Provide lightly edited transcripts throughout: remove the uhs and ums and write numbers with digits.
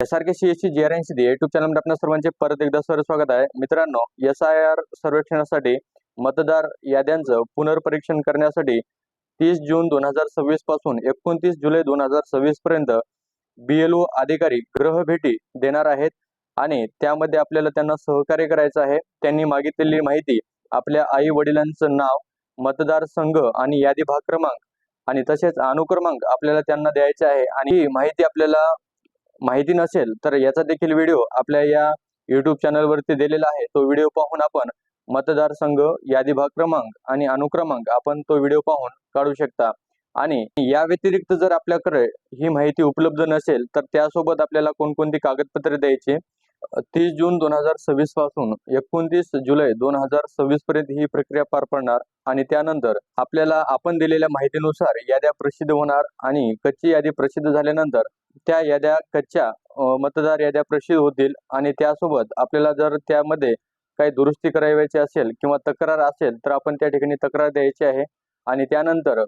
यासारखे CSC GR80 YouTube चॅनलमध्ये आपल्या सर्वांचे परत एकदा स्वागत आहे. मित्रांनो, SIR सर्वेक्षणासाठी मतदार याद्यांचं पुनर्परीक्षण करण्यासाठी 30 जून 2026 पासून 29 जुलै 2026 पर्यंत BLO अधिकारी गृहभेटी देणार आहेत आणि त्यामध्ये आपल्याला त्यांना सहकार्य करायचं आहे. त्यांनी मागितलेली माहिती आपल्या आई वडिलांचं नाव, मतदारसंघ आणि यादी भाग क्रमांक आणि तसेच अनुक्रमांक आपल्याला त्यांना द्यायचे आहे. आणि ही माहिती आपल्याला माहिती नसेल तर याचा देखील व्हिडिओ आपल्या या YouTube चॅनलवरती दिलेला आहे. तो व्हिडिओ पाहून आपण मतदारसंघ, यादी भाग क्रमांक आणि अनुक्रमांक आपण तो व्हिडिओ पाहून काढू शकता. आणि या व्यतिरिक्त जर आपल्याकडे ही माहिती उपलब्ध नसेल तर त्यासोबत आपल्याला कोणकोणती कागदपत्रे द्यायची, 30 जून 2026 पासून 29 जुलै 2026 पर्यंत ही प्रक्रिया पार पडणार. आणि त्यानंतर आपल्याला आपण दिलेल्या माहितीनुसार याद्या प्रसिद्ध होणार आणि कच्ची यादी प्रसिद्ध झाल्यानंतर त्या याद्या कच्च्या मतदार याद्या प्रसिद्ध होतील. आणि त्यासोबत आपल्याला जर त्यामध्ये काही दुरुस्ती करायची असेल किंवा तक्रार असेल तर आपण त्या ठिकाणी तक्रार द्यायची आहे. आणि त्यानंतर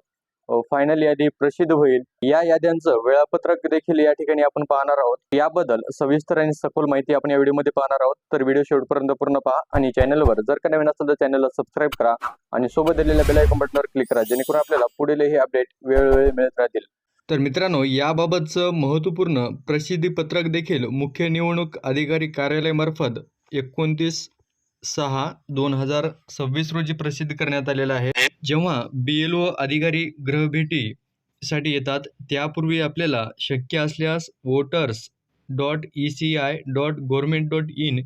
फायनल यादी प्रसिद्ध होईल. या याद्यांचं वेळापत्रक देखील या ठिकाणी आपण पाहणार आहोत. याबद्दल सविस्तर आणि सखोल माहिती आपण या व्हिडिओमध्ये पाहणार आहोत. तर व्हिडिओ शेवटपर्यंत पूर्ण पहा आणि चॅनलवर जर का नवीन असेल तर चॅनलला सबस्क्राईब करा आणि सोबत दिलेल्या बेल आयकॉन बटनावर क्लिक करा, जेणेकरून आपल्याला पुढीलही अपडेट वेळोवेळी मिळत राहतील. तर मित्रांनो, याबाबतचं महत्त्वपूर्ण प्रसिद्धी पत्रक देखील मुख्य निवडणूक अधिकारी कार्यालयामार्फत 29/6/2026 रोजी प्रसिद्ध करण्यात आलेलं आहे. जेव्हा BLO अधिकारी गृहभेटीसाठी येतात त्यापूर्वी आपल्याला शक्य असल्यास voters.eci.government.in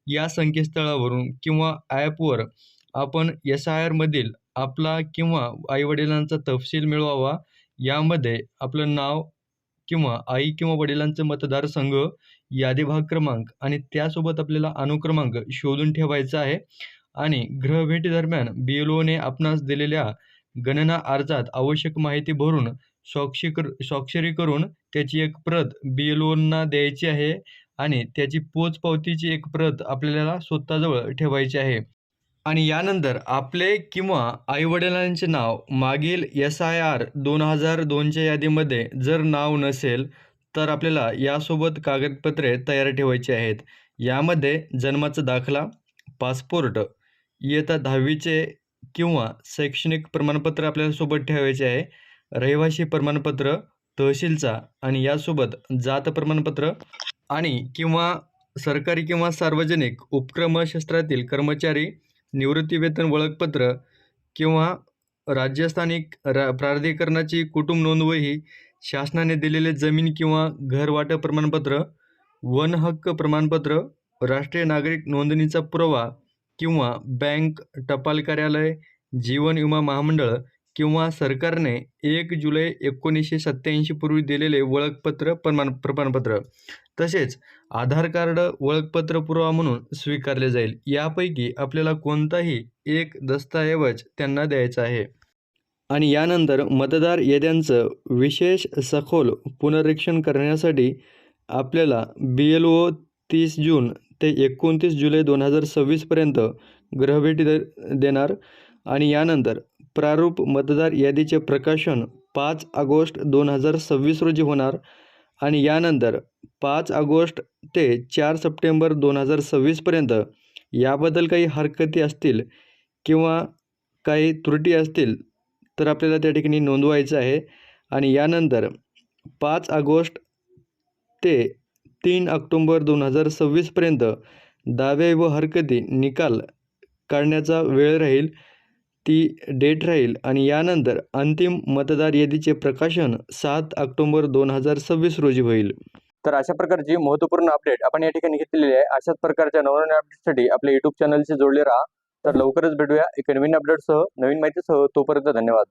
या संकेतस्थळावरून किंवा ॲपवर आपण SIR मधील आपला किंवा आईवडिलांचा तपशील मिळवावा. यामध्ये आपलं नाव किंवा आई किंवा वडिलांचं मतदारसंघ, यादी भाग क्रमांक आणि त्यासोबत आपल्याला अनुक्रमांक शोधून ठेवायचा आहे. आणि गृहभेटीदरम्यान BLOने आपणास दिलेल्या गणना अर्जात आवश्यक माहिती भरून स्वाक्षरी करून त्याची एक प्रत BLOंना द्यायची आहे आणि त्याची पोचपावतीची एक प्रत आपल्याला स्वतःजवळ ठेवायची आहे. आणि यानंतर आपले किंवा आईवडिलांचे नाव मागील SIR 2002च्या यादीमध्ये जर नाव नसेल तर आपल्याला यासोबत कागदपत्रे तयार ठेवायची आहेत. यामध्ये जन्माचा दाखला, पासपोर्ट, इयत्ता 10वीचे किंवा शैक्षणिक प्रमाणपत्र आपल्याला सोबत ठेवायचे आहे, रहिवासी प्रमाणपत्र तहसीलचा आणि यासोबत जात प्रमाणपत्र आणि किंवा सरकारी किंवा सार्वजनिक उपक्रम क्षेत्रातील कर्मचारी निवृत्तीवेतन ओळखपत्र किंवा राज्यस्थानिक प्राधिकरणाची कुटुंब नोंदवही, शासनाने दिलेले जमीन किंवा घर वाटप प्रमाणपत्र, वन हक्क प्रमाणपत्र, राष्ट्रीय नागरिक नोंदणीचा पुरावा किंवा बँक, टपाल कार्यालय, जीवन विमा महामंडळ किंवा सरकारने 1 जुलै 1987 पूर्वी दिलेले ओळखपत्र प्रमाणपत्र तसेच आधार कार्ड ओळखपत्र पुरावा म्हणून स्वीकारले जाईल. यापैकी आपल्याला कोणताही एक दस्तऐवज त्यांना द्यायचा आहे. आणि यानंतर मतदार याद्यांचं विशेष सखोल पुनरीक्षण करण्यासाठी आपल्याला BLO 30 जून ते 29 जुलै 2026 पर्यंत गृहभेटी देणार. आणि यानंतर प्रारूप मतदार यादीचे प्रकाशन 5 ऑगस्ट 2026 रोजी होणार. आणि यानंतर 5 ऑगस्ट ते 4 सप्टेंबर 2026 पर्यंत याबद्दल काही हरकती असतील किंवा काही त्रुटी असतील तर आपल्याला त्या ठिकाणी नोंदवायचं आहे. आणि यानंतर 5 ऑगस्ट ते 3 ऑक्टोंबर 2026 पर्यंत दावे व हरकती निकाल काढण्याचा वेळ राहील, ती डेट राहील. आणि यानंतर अंतिम मतदार यादीचे प्रकाशन 7 ऑक्टोबर 2026 रोजी होईल. तर अशा प्रकारची महत्त्वपूर्ण अपडेट आपण या ठिकाणी घेतलेली आहे. अशाच प्रकारच्या नवनवीन अपडेटसाठी आपल्या YouTube चॅनलशी जोडले राहा. तर लवकरच भेटूया एका नवीन अपडेटसह, नवीन माहितीसह. तोपर्यंत धन्यवाद.